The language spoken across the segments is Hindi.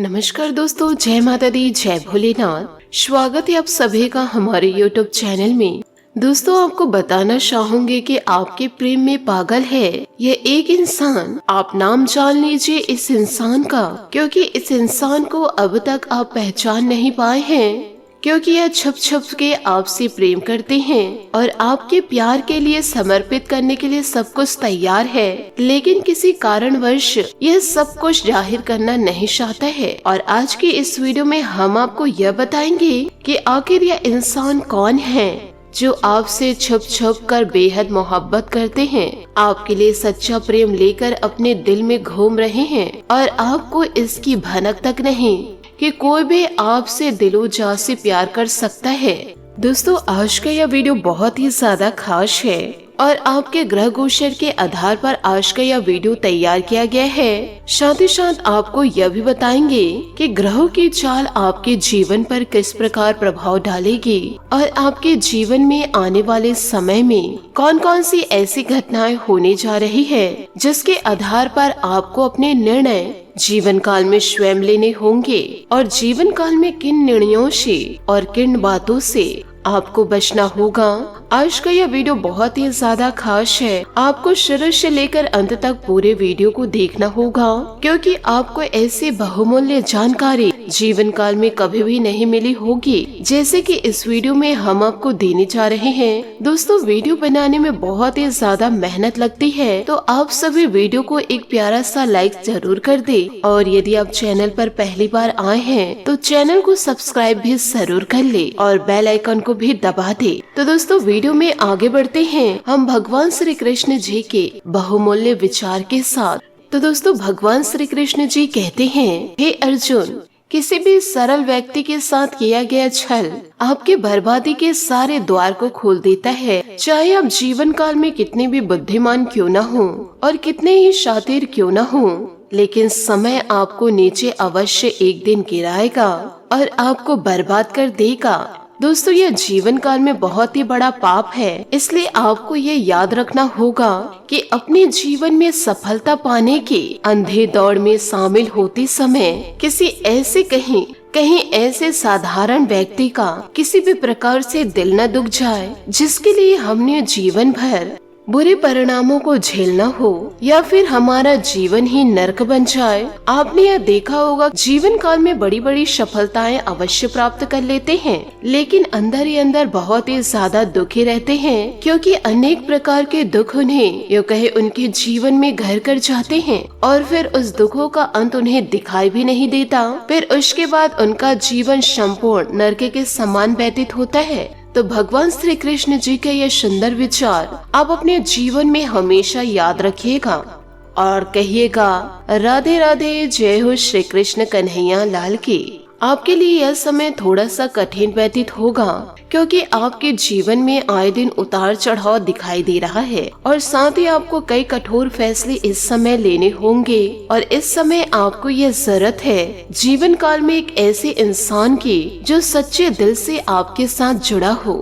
नमस्कार दोस्तों, जय माता दी, जय भोलेनाथ। स्वागत है आप सभी का हमारे YouTube चैनल में। दोस्तों, आपको बताना चाहूंगी कि आपके प्रेम में पागल है यह एक इंसान। आप नाम जान लीजिए इस इंसान का, क्योंकि इस इंसान को अब तक आप पहचान नहीं पाए हैं, क्योंकि यह छुप छुप के आपसे प्रेम करते हैं और आपके प्यार के लिए समर्पित करने के लिए सब कुछ तैयार है, लेकिन किसी कारणवश यह सब कुछ जाहिर करना नहीं चाहता है। और आज की इस वीडियो में हम आपको यह बताएंगे कि आखिर यह इंसान कौन है जो आपसे छुप छुप कर बेहद मोहब्बत करते हैं, आपके लिए सच्चा प्रेम लेकर अपने दिल में घूम रहे हैं और आपको इसकी भनक तक नहीं कि कोई भी आपसे दिलो जान से प्यार कर सकता है। दोस्तों, आज का यह वीडियो बहुत ही ज्यादा खास है और आपके ग्रह गोचर के आधार पर आज का यह वीडियो तैयार किया गया है। साथ ही साथ आपको यह भी बताएंगे कि ग्रहों की चाल आपके जीवन पर किस प्रकार प्रभाव डालेगी और आपके जीवन में आने वाले समय में कौन कौन सी ऐसी घटनाएं होने जा रही है जिसके आधार पर आपको अपने निर्णय जीवन काल में स्वयं लेने होंगे और जीवन काल में किन निर्णयों से और किन बातों से आपको बचना होगा। आज का यह वीडियो बहुत ही ज्यादा खास है। आपको शुरू से लेकर अंत तक पूरे वीडियो को देखना होगा, क्योंकि आपको ऐसी बहुमूल्य जानकारी जीवन काल में कभी भी नहीं मिली होगी जैसे कि इस वीडियो में हम आपको देने जा रहे हैं। दोस्तों, वीडियो बनाने में बहुत ही ज्यादा मेहनत लगती है, तो आप सभी वीडियो को एक प्यारा सा लाइक जरूर कर दे और यदि आप चैनल पर पहली बार आए हैं तो चैनल को सब्सक्राइब भी जरूर कर ले और बेल आइकन को भी दबा दे। तो दोस्तों, वीडियो में आगे बढ़ते हैं हम भगवान श्री कृष्ण जी के बहुमूल्य विचार के साथ। तो दोस्तों, भगवान श्री कृष्ण जी कहते हैं, हे अर्जुन, किसी भी सरल व्यक्ति के साथ किया गया छल आपके बर्बादी के सारे द्वार को खोल देता है। चाहे आप जीवन काल में कितने भी बुद्धिमान क्यों न हो और कितने ही शातिर क्यों न हो, लेकिन समय आपको नीचे अवश्य एक दिन गिराएगा और आपको बर्बाद कर देगा। दोस्तों, यह जीवन काल में बहुत ही बड़ा पाप है, इसलिए आपको ये याद रखना होगा कि अपने जीवन में सफलता पाने के अंधे दौड़ में शामिल होते समय किसी ऐसे कहीं ऐसे साधारण व्यक्ति का किसी भी प्रकार से दिल न दुख जाए जिसके लिए हमने जीवन भर बुरे परिणामों को झेलना हो या फिर हमारा जीवन ही नरक बन जाए। आपने यह देखा होगा, जीवन काल में बड़ी बड़ी सफलताएं अवश्य प्राप्त कर लेते हैं, लेकिन अंदर ही अंदर बहुत ही ज्यादा दुखी रहते हैं, क्योंकि अनेक प्रकार के दुख उन्हें यो कहे उनके जीवन में घर कर जाते हैं और फिर उस दुखों का अंत उन्हें दिखाई भी नहीं देता। फिर उसके बाद उनका जीवन संपूर्ण नरक के समान व्यतीत होता है। तो भगवान श्री कृष्ण जी के ये सुंदर विचार आप अपने जीवन में हमेशा याद रखिएगा और कहिएगा, राधे राधे, जय हो श्री कृष्ण कन्हैया लाल की। आपके लिए यह समय थोड़ा सा कठिन व्यतीत होगा, क्योंकि आपके जीवन में आए दिन उतार चढ़ाव दिखाई दे रहा है और साथ ही आपको कई कठोर फैसले इस समय लेने होंगे। और इस समय आपको यह जरूरत है जीवन काल में एक ऐसे इंसान की जो सच्चे दिल से आपके साथ जुड़ा हो,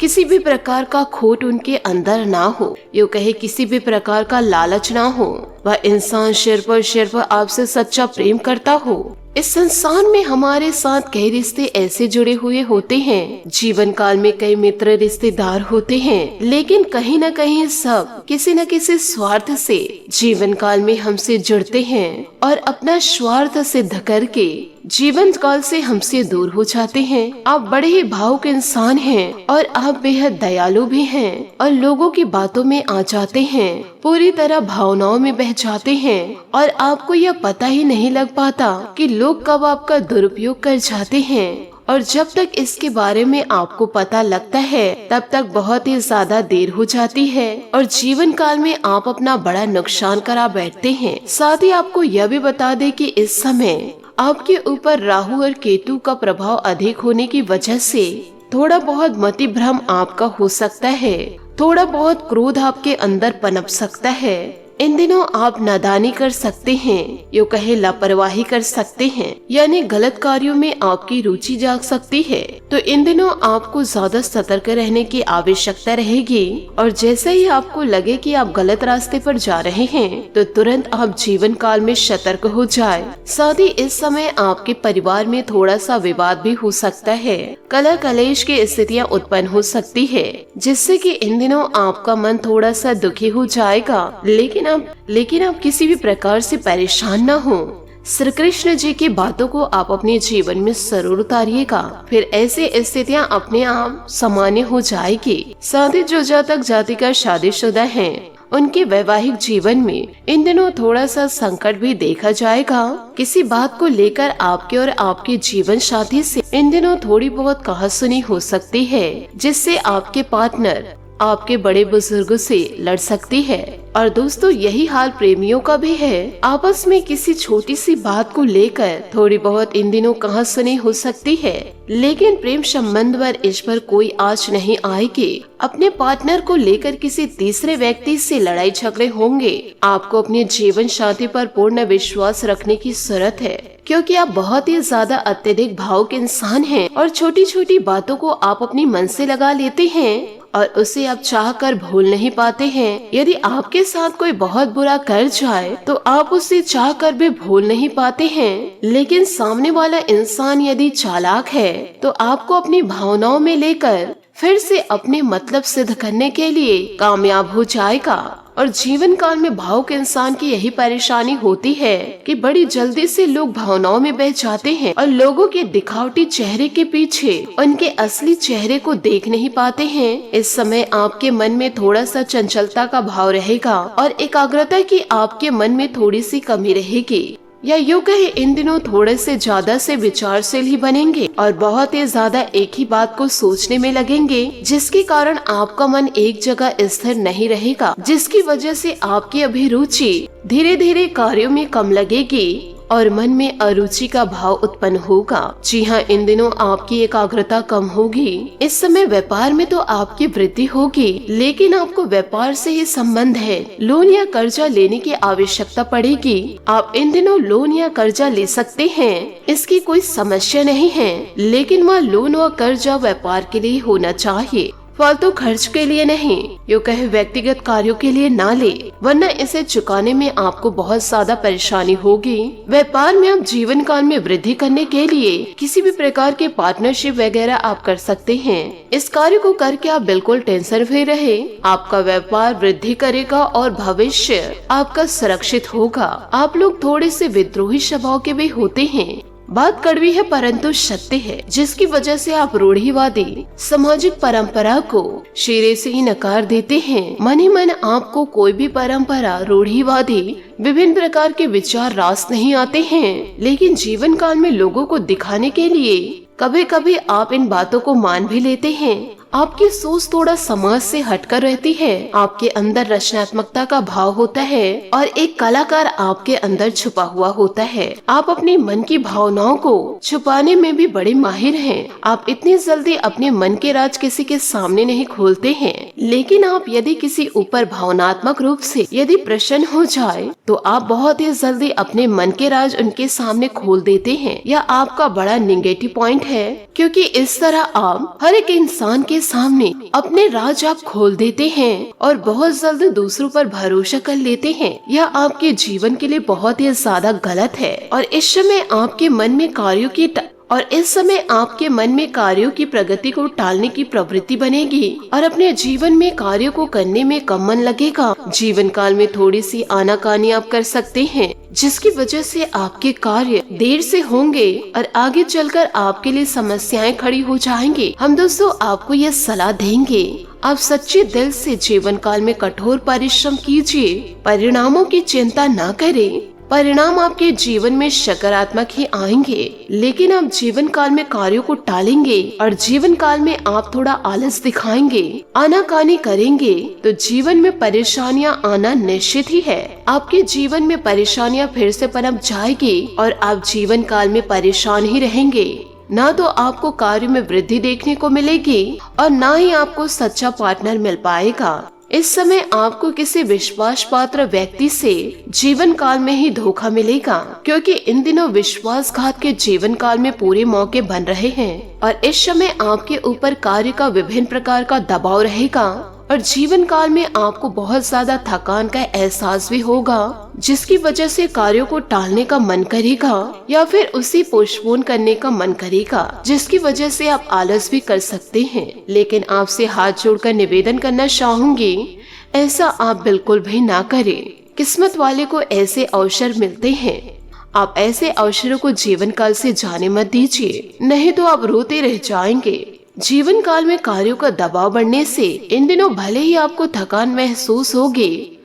किसी भी प्रकार का खोट उनके अंदर ना हो, यो कहे किसी भी प्रकार का लालच ना हो। वह इंसान सिर्फ आपसे सच्चा प्रेम करता हो। इस संसार में हमारे साथ कई रिश्ते ऐसे जुड़े हुए होते हैं, जीवन काल में कई मित्र रिश्तेदार होते हैं, लेकिन कहीं न कहीं सब किसी न किसी स्वार्थ से जीवन काल में हमसे जुड़ते हैं और अपना स्वार्थ सिद्ध करके जीवन काल से हमसे दूर हो जाते हैं। आप बड़े ही भावुक इंसान हैं और आप बेहद दयालु भी हैं और लोगों की बातों में आ जाते हैं, पूरी तरह भावनाओं में बह जाते हैं और आपको यह पता ही नहीं लग पाता कि लोग कब आपका दुरुपयोग कर जाते हैं। और जब तक इसके बारे में आपको पता लगता है तब तक बहुत ही ज्यादा देर हो जाती है और जीवन काल में आप अपना बड़ा नुकसान करा बैठते हैं। साथ ही आपको यह भी बता दे कि इस समय आपके ऊपर राहु और केतु का प्रभाव अधिक होने की वजह से थोड़ा बहुत मति भ्रम आपका हो सकता है, थोड़ा बहुत क्रोध आपके अंदर पनप सकता है। इन दिनों आप नादानी कर सकते हैं, यो कहे लापरवाही कर सकते हैं, यानी गलत कार्यों में आपकी रुचि जाग सकती है। तो इन दिनों आपको ज्यादा सतर्क रहने की आवश्यकता रहेगी और जैसे ही आपको लगे कि आप गलत रास्ते पर जा रहे हैं तो तुरंत आप जीवन काल में सतर्क हो जाए। साथ ही इस समय आपके परिवार में थोड़ा सा विवाद भी हो सकता है, कलह कलेश की स्थितियाँ उत्पन्न हो सकती है, जिससे कि इन दिनों आपका मन थोड़ा सा दुखी हो जाएगा। लेकिन आप किसी भी प्रकार से परेशान न हो। श्री कृष्ण जी की बातों को आप अपने जीवन में जरूर उतारिएगा, फिर ऐसी स्थितियाँ अपने आप सामान्य हो जाएगी। साथ ही जो जातक जातिका शादीशुदा हैं, उनके वैवाहिक जीवन में इन दिनों थोड़ा सा संकट भी देखा जाएगा। किसी बात को लेकर आपके और आपके जीवन साथी से इन दिनों थोड़ी बहुत कहासुनी हो सकती है, जिससे आपके पार्टनर आपके बड़े बुजुर्गों से लड़ सकती है। और दोस्तों यही हाल प्रेमियों का भी है। आपस में किसी छोटी सी बात को लेकर थोड़ी बहुत इन दिनों कहासुनी हो सकती है, लेकिन प्रेम संबंध पर इस पर कोई आँच नहीं आएगी। अपने पार्टनर को लेकर किसी तीसरे व्यक्ति से लड़ाई झगड़े होंगे। आपको अपने जीवन साथी पर पूर्ण विश्वास रखने की जरूरत है, क्योंकि आप बहुत ही ज्यादा अत्यधिक भावुक इंसान हैं और छोटी छोटी बातों को आप अपनी मन से लगा लेते हैं और उसे आप चाह कर भूल नहीं पाते हैं। यदि आपके साथ कोई बहुत बुरा कर जाए तो आप उसे चाह कर भी भूल नहीं पाते हैं, लेकिन सामने वाला इंसान यदि चालाक है तो आपको अपनी भावनाओं में लेकर फिर से अपने मतलब सिद्ध करने के लिए कामयाब हो जाएगा। और जीवन काल में भावुक इंसान की यही परेशानी होती है कि बड़ी जल्दी से लोग भावनाओं में बह जाते हैं और लोगों के दिखावटी चेहरे के पीछे उनके असली चेहरे को देख नहीं पाते हैं। इस समय आपके मन में थोड़ा सा चंचलता का भाव रहेगा और एकाग्रता की आपके मन में थोड़ी सी कमी रहेगी, या यूँ कहे इन दिनों थोड़े से ज्यादा से विचारशील ही बनेंगे और बहुत ही ज्यादा एक ही बात को सोचने में लगेंगे, जिसके कारण आपका मन एक जगह स्थिर नहीं रहेगा, जिसकी वजह से आपकी अभिरुचि धीरे धीरे कार्यों में कम लगेगी और मन में अरुचि का भाव उत्पन्न होगा। जी हाँ, इन दिनों आपकी एकाग्रता कम होगी। इस समय व्यापार में तो आपकी वृद्धि होगी, लेकिन आपको व्यापार से ही संबंध है। लोन या कर्जा लेने की आवश्यकता पड़ेगी। आप इन दिनों लोन या कर्जा ले सकते हैं, इसकी कोई समस्या नहीं है, लेकिन वह लोन व कर्जा व्यापार के लिए होना चाहिए, फालतू खर्च के लिए नहीं। यूँ कहे व्यक्तिगत कार्यों के लिए ना ले, वरना इसे चुकाने में आपको बहुत ज्यादा परेशानी होगी। व्यापार में आप जीवन काल में वृद्धि करने के लिए किसी भी प्रकार के पार्टनरशिप वगैरह आप कर सकते हैं। इस कार्य को करके आप बिल्कुल टेंशन फ्री रहे। आपका व्यापार वृद्धि करेगा और भविष्य आपका सुरक्षित होगा। आप लोग थोड़े से विद्रोही स्वभाव के भी होते हैं। बात कड़वी है परंतु सत्य है, जिसकी वजह से आप रूढ़िवादी सामाजिक परंपरा को सिरे से ही नकार देते हैं। मन ही मन आपको कोई भी परंपरा, रूढ़िवादी विभिन्न प्रकार के विचार रास नहीं आते हैं, लेकिन जीवन काल में लोगों को दिखाने के लिए कभी कभी आप इन बातों को मान भी लेते हैं। आपकी सोच थोड़ा समाज से हटकर रहती है। आपके अंदर रचनात्मकता का भाव होता है और एक कलाकार आपके अंदर छुपा हुआ होता है। आप अपने मन की भावनाओं को छुपाने में भी बड़े माहिर हैं। आप इतनी जल्दी अपने मन के राज किसी के सामने नहीं खोलते हैं, लेकिन आप यदि किसी ऊपर भावनात्मक रूप से यदि प्रसन्न हो जाए तो आप बहुत ही जल्दी अपने मन के राज उनके सामने खोल देते हैं। यह आपका बड़ा निगेटिव पॉइंट है, क्योंकि इस तरह आप हर एक इंसान के सामने अपने राज आप खोल देते हैं और बहुत जल्द दूसरों पर भरोसा कर लेते हैं। यह आपके जीवन के लिए बहुत ही ज्यादा गलत है और इस समय आपके मन में कार्यों की प्रगति को टालने की प्रवृत्ति बनेगी और अपने जीवन में कार्यों को करने में कम मन लगेगा। जीवन काल में थोड़ी सी आनाकानी आप कर सकते हैं, जिसकी वजह से आपके कार्य देर से होंगे और आगे चलकर आपके लिए समस्याएं खड़ी हो जाएंगी। हम दोस्तों आपको यह सलाह देंगे, आप सच्चे दिल से जीवन काल में कठोर परिश्रम कीजिए। परिणामों की चिंता न करें। परिणाम आपके जीवन में सकारात्मक ही आएंगे, लेकिन आप जीवन काल में कार्यों को टालेंगे और जीवन काल में आप थोड़ा आलस दिखाएंगे, आनाकानी करेंगे तो जीवन में परेशानियां आना निश्चित ही है। आपके जीवन में परेशानियां फिर से पनप जाएगी और आप जीवन काल में परेशान ही रहेंगे। ना तो आपको कार्य में वृद्धि देखने को मिलेगी और ना ही आपको सच्चा पार्टनर मिल पाएगा। इस समय आपको किसी विश्वास पात्र व्यक्ति से जीवन काल में ही धोखा मिलेगा, क्योंकि इन दिनों विश्वासघात के जीवन काल में पूरे मौके बन रहे हैं और इस समय आपके ऊपर कार्य का विभिन्न प्रकार का दबाव रहेगा और जीवन काल में आपको बहुत ज्यादा थकान का एहसास भी होगा, जिसकी वजह से कार्यों को टालने का मन करेगा या फिर उसे पोस्टपोन करने का मन करेगा, जिसकी वजह से आप आलस भी कर सकते हैं। लेकिन आपसे हाथ जोड़कर निवेदन करना चाहूंगी, ऐसा आप बिल्कुल भी ना करें। किस्मत वाले को ऐसे अवसर मिलते हैं, आप ऐसे अवसरों को जीवन काल से जाने मत दीजिए, नहीं तो आप रोते रह जाएंगे। जीवन काल में कार्यों का दबाव बढ़ने से इन दिनों भले ही आपको थकान महसूस होगी,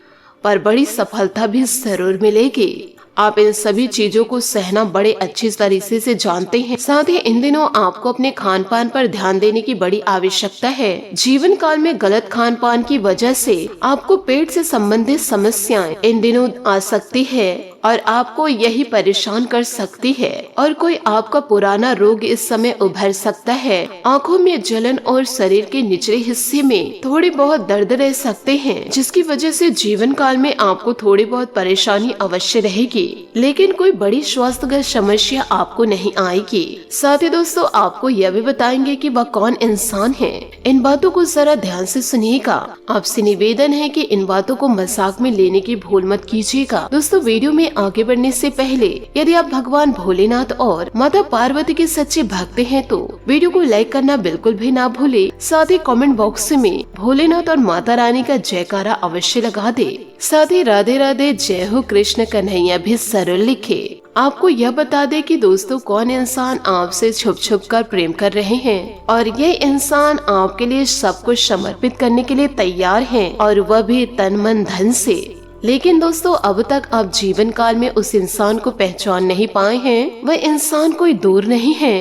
पर बड़ी सफलता भी जरूर मिलेगी। आप इन सभी चीजों को सहना बड़े अच्छी तरीके से जानते हैं। साथ ही इन दिनों आपको अपने खान पान पर ध्यान देने की बड़ी आवश्यकता है। जीवन काल में गलत खान पान की वजह से आपको पेट से संबंधित समस्याएं इन दिनों आ सकती है और आपको यही परेशान कर सकती है और कोई आपका पुराना रोग इस समय उभर सकता है। आंखों में जलन और शरीर के निचले हिस्से में थोड़ी बहुत दर्द रह सकते हैं, जिसकी वजह से जीवन काल में आपको थोड़ी बहुत परेशानी अवश्य रहेगी, लेकिन कोई बड़ी स्वास्थ्यगत समस्या आपको नहीं आएगी। साथ ही दोस्तों आपको यह भी बताएंगे कि वह कौन इंसान है। इन बातों को जरा ध्यान से सुनिएगा। आपसे निवेदन है कि इन बातों को मजाक में लेने की भूल मत कीजिएगा। दोस्तों वीडियो में आगे बढ़ने से पहले यदि आप भगवान भोलेनाथ और माता पार्वती के सच्चे भक्त हैं तो वीडियो को लाइक करना बिल्कुल भी ना भूले। साथ ही कमेंट बॉक्स में भोलेनाथ और माता रानी का जयकारा अवश्य लगा दे। साथ ही राधे राधे जय हो कृष्ण कन्हैया भी जरूर लिखे। आपको यह बता दे कि दोस्तों कौन इंसान आपसे छुप छुप कर प्रेम कर रहे हैं और ये इंसान आपके लिए सब कुछ समर्पित करने के लिए तैयार है और वह भी तन मन धन से। लेकिन दोस्तों अब तक आप जीवन काल में उस इंसान को पहचान नहीं पाए हैं। वह इंसान कोई दूर नहीं है,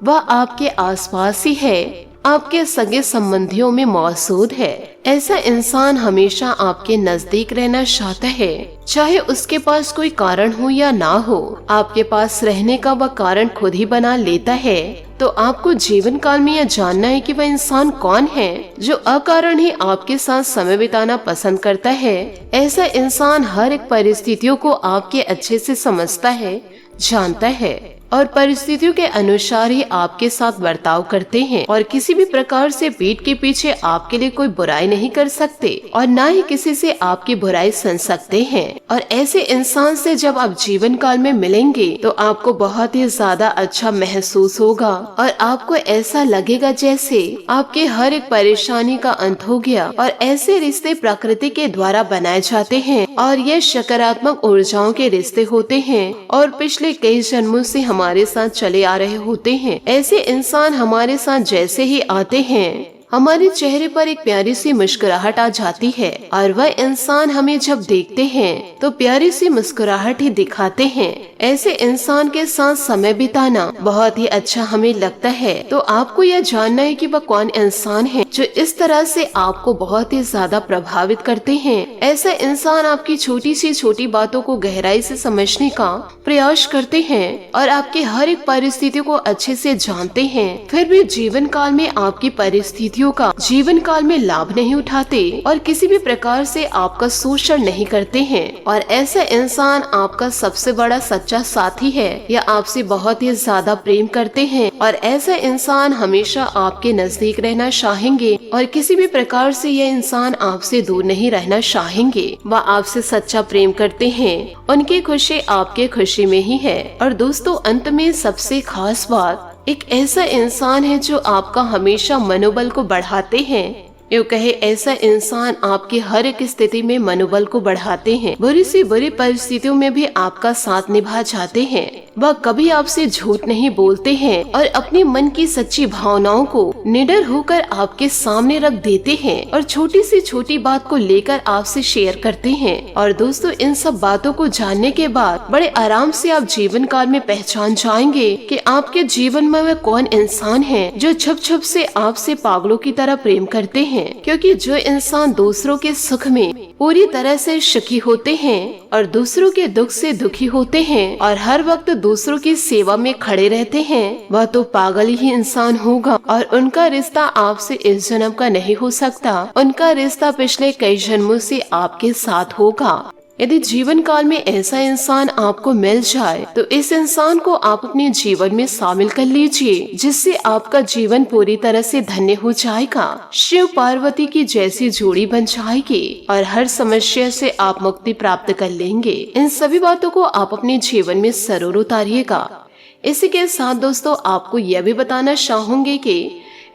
वह आपके आसपास ही है, आपके सगे संबंधियों में मौजूद है। ऐसा इंसान हमेशा आपके नजदीक रहना चाहता है, चाहे उसके पास कोई कारण हो या ना हो। आपके पास रहने का वह कारण खुद ही बना लेता है। तो आपको जीवन काल में यह जानना है कि वह इंसान कौन है जो अकारण ही आपके साथ समय बिताना पसंद करता है। ऐसा इंसान हर एक परिस्थितियों को आपके अच्छे से समझता है, जानता है और परिस्थितियों के अनुसार ही आपके साथ बर्ताव करते हैं और किसी भी प्रकार से पीठ के पीछे आपके लिए कोई बुराई नहीं कर सकते और ना ही किसी से आपकी बुराई सुन सकते हैं। और ऐसे इंसान से जब आप जीवन काल में मिलेंगे तो आपको बहुत ही ज्यादा अच्छा महसूस होगा और आपको ऐसा लगेगा जैसे आपके हर एक परेशानी का अंत हो गया। और ऐसे रिश्ते प्रकृति के द्वारा बनाए जाते हैं और ये सकारात्मक ऊर्जाओं के रिश्ते होते हैं और पिछले कई जन्मों से हमारे साथ चले आ रहे होते हैं। ऐसे इंसान हमारे साथ जैसे ही आते हैं हमारे चेहरे पर एक प्यारी सी मुस्कुराहट आ जाती है और वह इंसान हमें जब देखते हैं तो प्यारी सी मुस्कुराहट ही दिखाते हैं। ऐसे इंसान के साथ समय बिताना बहुत ही अच्छा हमें लगता है। तो आपको यह जानना है कि वह कौन इंसान है जो इस तरह से आपको बहुत ही ज्यादा प्रभावित करते हैं। ऐसा इंसान आपकी छोटी सी छोटी बातों को गहराई से समझने का प्रयास करते हैं और आपके हर एक परिस्थितियों को अच्छे से जानते हैं, फिर भी जीवन काल में आपकी परिस्थितियों का जीवन काल में लाभ नहीं उठाते और किसी भी प्रकार से आपका शोषण नहीं करते हैं। और ऐसा इंसान आपका सबसे बड़ा सच्चा साथी है, या आपसे बहुत ही ज्यादा प्रेम करते हैं और ऐसा इंसान हमेशा आपके नजदीक रहना चाहेंगे और किसी भी प्रकार से यह इंसान आपसे दूर नहीं रहना चाहेंगे। वह आपसे सच्चा प्रेम करते हैं, उनकी खुशी आपके खुशी में ही है। और दोस्तों अंत में सबसे खास बात, एक ऐसा इंसान है जो आपका हमेशा मनोबल को बढ़ाते हैं। यूँ कहे ऐसा इंसान आपकी हर एक स्थिति में मनोबल को बढ़ाते हैं। बुरी से बुरी परिस्थितियों में भी आपका साथ निभा जाते हैं। वह कभी आपसे झूठ नहीं बोलते हैं और अपने मन की सच्ची भावनाओं को निडर होकर आपके सामने रख देते हैं और छोटी से छोटी बात को लेकर आपसे शेयर करते हैं। और दोस्तों इन सब बातों को जानने के बाद बड़े आराम से आप जीवन काल में पहचान जाएंगे कि आपके जीवन में वह कौन इंसान है जो छुप छुप से आपसे पागलों की तरह प्रेम करते हैं। क्योंकि जो इंसान दूसरों के सुख में पूरी तरह से सुखी होते हैं और दूसरों के दुख से दुखी होते हैं और हर वक्त दूसरों की सेवा में खड़े रहते हैं, वह तो पागल ही इंसान होगा और उनका रिश्ता आपसे इस जन्म का नहीं हो सकता। उनका रिश्ता पिछले कई जन्मों से आपके साथ होगा। यदि जीवन काल में ऐसा इंसान आपको मिल जाए तो इस इंसान को आप अपने जीवन में शामिल कर लीजिए, जिससे आपका जीवन पूरी तरह से धन्य हो जाएगा। शिव पार्वती की जैसी जोड़ी बन जाएगी और हर समस्या से आप मुक्ति प्राप्त कर लेंगे। इन सभी बातों को आप अपने जीवन में जरूर उतारिएगा। इसी के साथ दोस्तों आपको यह भी बताना चाहूंगी कि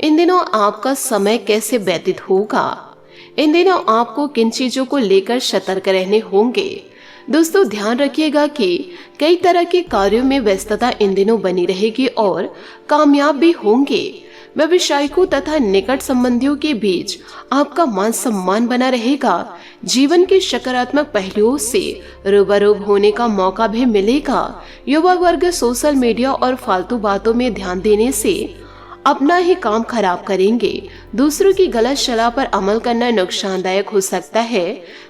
इन दिनों आपका समय कैसे व्यतीत होगा। इन दिनों आपको किन चीजों को लेकर सतर्क रहने होंगे। दोस्तों ध्यान रखिएगा कि कई तरह के कार्यों में व्यस्तता इन दिनों बनी रहेगी और कामयाब भी होंगे। व्यवसायिकों तथा निकट संबंधियों के बीच आपका मान सम्मान बना रहेगा। जीवन के सकारात्मक पहलुओं से रूबरू होने का मौका भी मिलेगा। युवा वर्ग सोशल मीडिया और फालतू बातों में ध्यान देने से अपना ही काम खराब करेंगे। दूसरों की गलत सलाह पर अमल करना नुकसानदायक हो सकता है।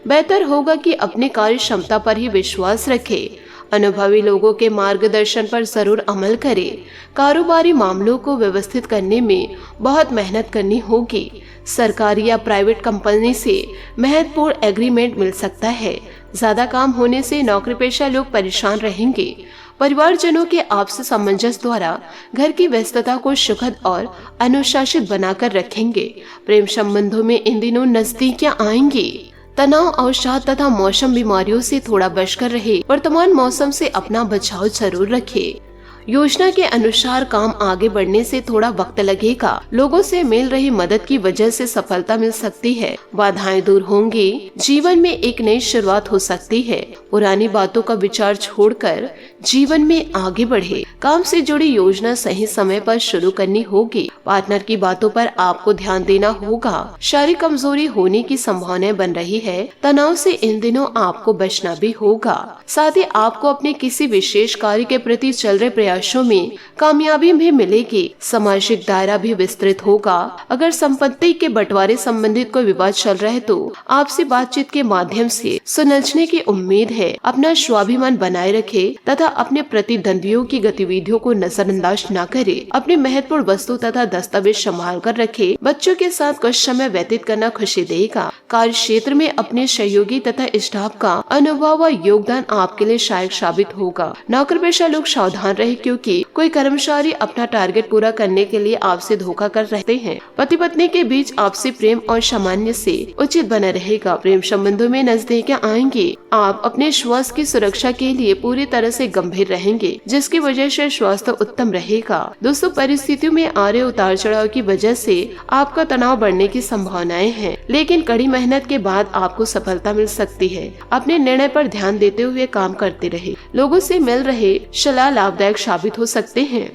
बेहतर होगा कि अपने कार्य क्षमता पर ही विश्वास रखें। अनुभवी लोगों के मार्गदर्शन पर जरूर अमल करें। कारोबारी मामलों को व्यवस्थित करने में बहुत मेहनत करनी होगी। सरकारी या प्राइवेट कंपनी से महत्वपूर्ण एग्रीमेंट मिल सकता है। ज्यादा काम होने से नौकरी पेशा लोग परेशान रहेंगे। परिवारजनों के आपसी सामंजस्य द्वारा घर की व्यस्तता को सुखद और अनुशासित बनाकर रखेंगे। प्रेम संबंधों में इन दिनों नजदीकियां आएंगी। तनाव, अवसाद तथा मौसम बीमारियों से थोड़ा बचकर रहे। वर्तमान मौसम से अपना बचाव जरूर रखें। योजना के अनुसार काम आगे बढ़ने से थोड़ा वक्त लगेगा। लोगों से मिल रही मदद की वजह से सफलता मिल सकती है। बाधाएं दूर होंगी। जीवन में एक नई शुरुआत हो सकती है। पुरानी बातों का विचार छोड़कर जीवन में आगे बढ़े। काम से जुड़ी योजना सही समय पर शुरू करनी होगी। पार्टनर की बातों पर आपको ध्यान देना होगा। शारीरिक कमजोरी होने की संभावना बन रही है। तनाव से इन दिनों आपको बचना भी होगा। साथ ही आपको अपने किसी विशेष कार्य के प्रति चल रहे प्रयासों में कामयाबी भी मिलेगी। सामाजिक दायरा भी विस्तृत होगा। अगर संपत्ति के बंटवारे संबंधित कोई विवाद चल रहा है तो आपसी बातचीत के माध्यम से सुलझने की उम्मीद है। अपना स्वाभिमान बनाए रखे तथा अपने प्रतिद्वंदियों की गतिविधियों को नजरअंदाज न करे। अपने महत्वपूर्ण वस्तु तथा दस्तावेज संभाल कर रखे। बच्चों के साथ कुछ समय व्यतीत करना खुशी देगा। कार्य क्षेत्र में अपने सहयोगी तथा स्टाफ का अनुभव व योगदान आपके लिए सहायक साबित होगा। नौकर पेशा लोग सावधान रहे, क्योंकि कोई कर्मचारी अपना टारगेट पूरा करने के लिए आपसे धोखा कर रहते हैं। पति पत्नी के बीच आपसी प्रेम और सामान्य से उचित बना रहेगा। प्रेम संबंधों में नजदीकियां आएंगे। आप अपने श्वास की सुरक्षा के लिए पूरी तरह से गंभीर रहेंगे, जिसकी वजह से स्वास्थ्य उत्तम रहेगा। दोस्तों परिस्थितियों में आ रहे उतार चढ़ाव की वजह से आपका तनाव बढ़ने की संभावनाएं हैं, लेकिन कड़ी मेहनत के बाद आपको सफलता मिल सकती है। अपने निर्णय पर ध्यान देते हुए काम करते रहे। लोगों से मिल रहे सलाह लाभदायक साबित हो सकते हैं।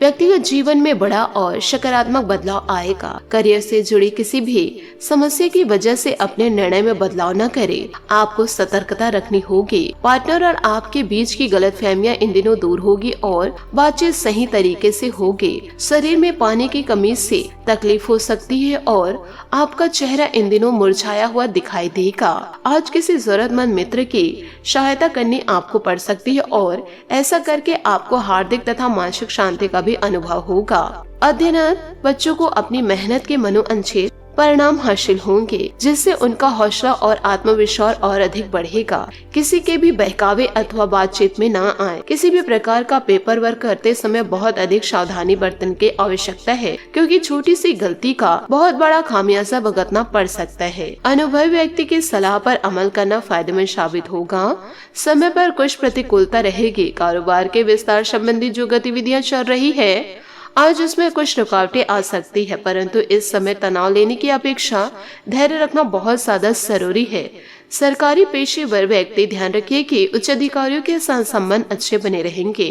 व्यक्तिगत जीवन में बड़ा और सकारात्मक बदलाव आएगा। करियर से जुड़ी किसी भी समस्या की वजह से अपने निर्णय में बदलाव न करें। आपको सतर्कता रखनी होगी। पार्टनर और आपके बीच की गलतफहमियां इन दिनों दूर होगी और बातचीत सही तरीके से होगी। शरीर में पानी की कमी से तकलीफ हो सकती है और आपका चेहरा इन दिनों मुरझाया हुआ दिखाई देगा। आज किसी जरूरतमंद मित्र की सहायता करनी आपको पड़ सकती है और ऐसा करके आपको हार्दिक तथा मानसिक शांति का भी अनुभव होगा। अध्ययनरत बच्चों को अपनी मेहनत के मनोअंचित परिणाम हासिल होंगे, जिससे उनका हौसला और आत्मविश्वास और अधिक बढ़ेगा। किसी के भी बहकावे अथवा बातचीत में ना आए। किसी भी प्रकार का पेपर वर्क करते समय बहुत अधिक सावधानी बरतने की आवश्यकता है, क्योंकि छोटी सी गलती का बहुत बड़ा खामियाजा भुगतना पड़ सकता है। अनुभवी व्यक्ति की सलाह पर अमल करना फायदेमंद साबित होगा। समय पर कुछ प्रतिकूलता रहेगी। कारोबार के विस्तार संबंधी जो गतिविधियां चल रही है, आज उसमें कुछ रुकावटें आ सकती है, परंतु इस समय तनाव लेने की अपेक्षा धैर्य रखना बहुत ज्यादा जरूरी है। सरकारी पेशेवर व्यक्ति ध्यान रखिए कि उच्च अधिकारियों के साथ संबंध अच्छे बने रहेंगे।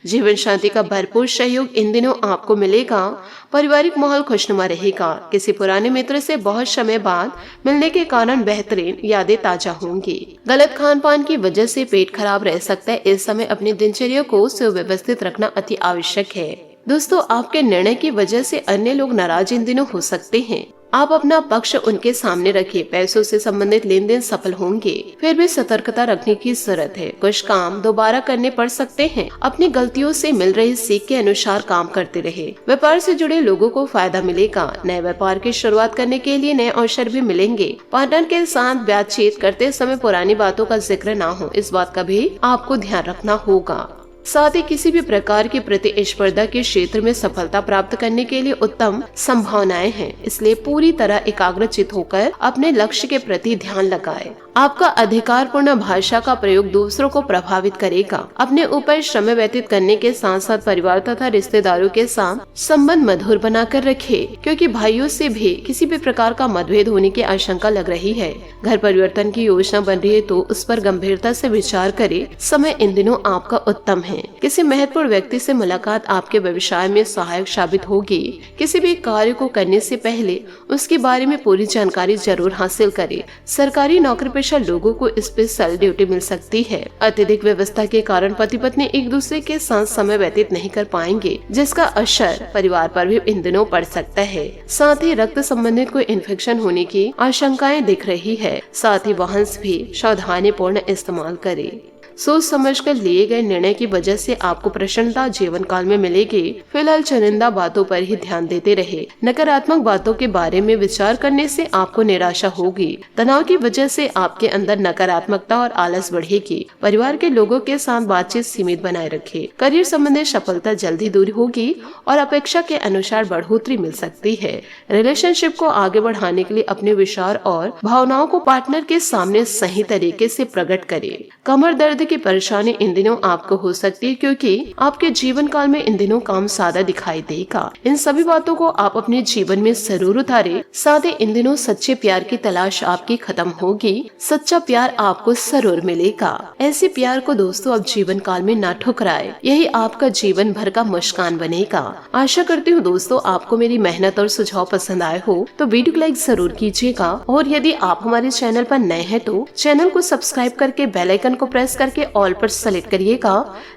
जीवन शांति का भरपूर सहयोग इन दिनों आपको मिलेगा। पारिवारिक माहौल खुशनुमा रहेगा। किसी पुराने मित्र से बहुत समय बाद मिलने के कारण बेहतरीन यादें ताजा होंगी। गलत खान पान की वजह से पेट खराब रह सकता है। इस समय अपनी दिनचर्या को सुव्यवस्थित रखना अति आवश्यक है। दोस्तों आपके निर्णय की वजह से अन्य लोग नाराज इन दिनों हो सकते हैं। आप अपना पक्ष उनके सामने रखिए। पैसों से संबंधित लेन देन सफल होंगे, फिर भी सतर्कता रखने की जरूरत है। कुछ काम दोबारा करने पड़ सकते हैं। अपनी गलतियों से मिल रही सीख के अनुसार काम करते रहे। व्यापार से जुड़े लोगों को फायदा मिलेगा। नए व्यापार की शुरुआत करने के लिए नए अवसर भी मिलेंगे। पार्टनर के साथ बातचीत करते समय पुरानी बातों का जिक्र ना हो, इस बात का भी आपको ध्यान रखना होगा। साथ ही किसी भी प्रकार की प्रतिस्पर्धा के क्षेत्र में सफलता प्राप्त करने के लिए उत्तम संभावनाएं हैं, इसलिए पूरी तरह एकाग्रचित होकर अपने लक्ष्य के प्रति ध्यान लगाएं। आपका अधिकारपूर्ण भाषा का प्रयोग दूसरों को प्रभावित करेगा। अपने ऊपर समय व्यतीत करने के साथ साथ परिवार तथा रिश्तेदारों के साथ संबंध मधुर बनाकर रखें, क्योंकि भाइयों से भी किसी भी प्रकार का मतभेद होने की आशंका लग रही है। घर परिवर्तन की योजना बन रही है तो उस पर गंभीरता से विचार करें। समय इन दिनों आपका उत्तम है। किसी महत्वपूर्ण व्यक्ति से मुलाकात आपके व्यवसाय में सहायक साबित होगी। किसी भी कार्य को करने से पहले उसके बारे में पूरी जानकारी जरूर हासिल करें। सरकारी नौकरी पेशा लोगों को स्पेशल ड्यूटी मिल सकती है। अत्यधिक व्यवस्था के कारण पति पत्नी एक दूसरे के साथ समय व्यतीत नहीं कर पाएंगे, जिसका असर परिवार पर भी इन दिनों पड़ सकता है। साथ ही रक्त संबंधित कोई इन्फेक्शन होने की आशंकाएं दिख रही है। साथ ही वाहन भी सावधानी पूर्ण इस्तेमाल करें। सोच समझकर लिए गए निर्णय की वजह से आपको प्रसन्नता जीवन काल में मिलेगी। फिलहाल चुनिंदा बातों पर ही ध्यान देते रहे। नकारात्मक बातों के बारे में विचार करने से आपको निराशा होगी। तनाव की वजह से आपके अंदर नकारात्मकता और आलस बढ़ेगी। परिवार के लोगों के साथ बातचीत सीमित बनाए रखें। करियर संबंधी सफलता जल्दी दूर होगी और अपेक्षा के अनुसार बढ़ोतरी मिल सकती है। रिलेशनशिप को आगे बढ़ाने के लिए अपने विचार और भावनाओं को पार्टनर के सामने सही तरीके से प्रकट करें। कमर दर्द की परेशानी इन दिनों आपको हो सकती है, क्योंकि आपके जीवन काल में इन दिनों काम सादा दिखाई देगा। इन सभी बातों को आप अपने जीवन में जरूर उतारे। साथ ही इन दिनों सच्चे प्यार की तलाश आपकी खत्म होगी। सच्चा प्यार आपको जरूर मिलेगा। ऐसे प्यार को दोस्तों अब जीवन काल में ना ठुकराए, यही आपका जीवन भर का मुस्कान बनेगा। आशा करती हूँ दोस्तों आपको मेरी मेहनत और सुझाव पसंद आए हो तो वीडियो को लाइक जरूर कीजिएगा, और यदि आप हमारे चैनल पर नए हैं तो चैनल को सब्सक्राइब करके बेल आइकन को प्रेस करके ऑल पर सेलेक्ट करिएगा,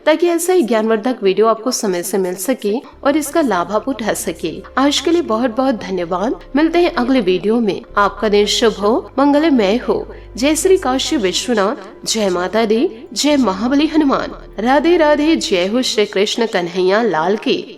ताकि ऐसा ही ज्ञानवर्धक वीडियो आपको समय से मिल सके और इसका लाभ आप उठा सके। आज के लिए बहुत बहुत धन्यवाद। मिलते हैं अगले वीडियो में। आपका दिन शुभ हो, मंगलमय हो। जय श्री काशी विश्वनाथ, जय माता दी, जय महाबली हनुमान। राधे राधे। जय हो श्री कृष्ण कन्हैया लाल की।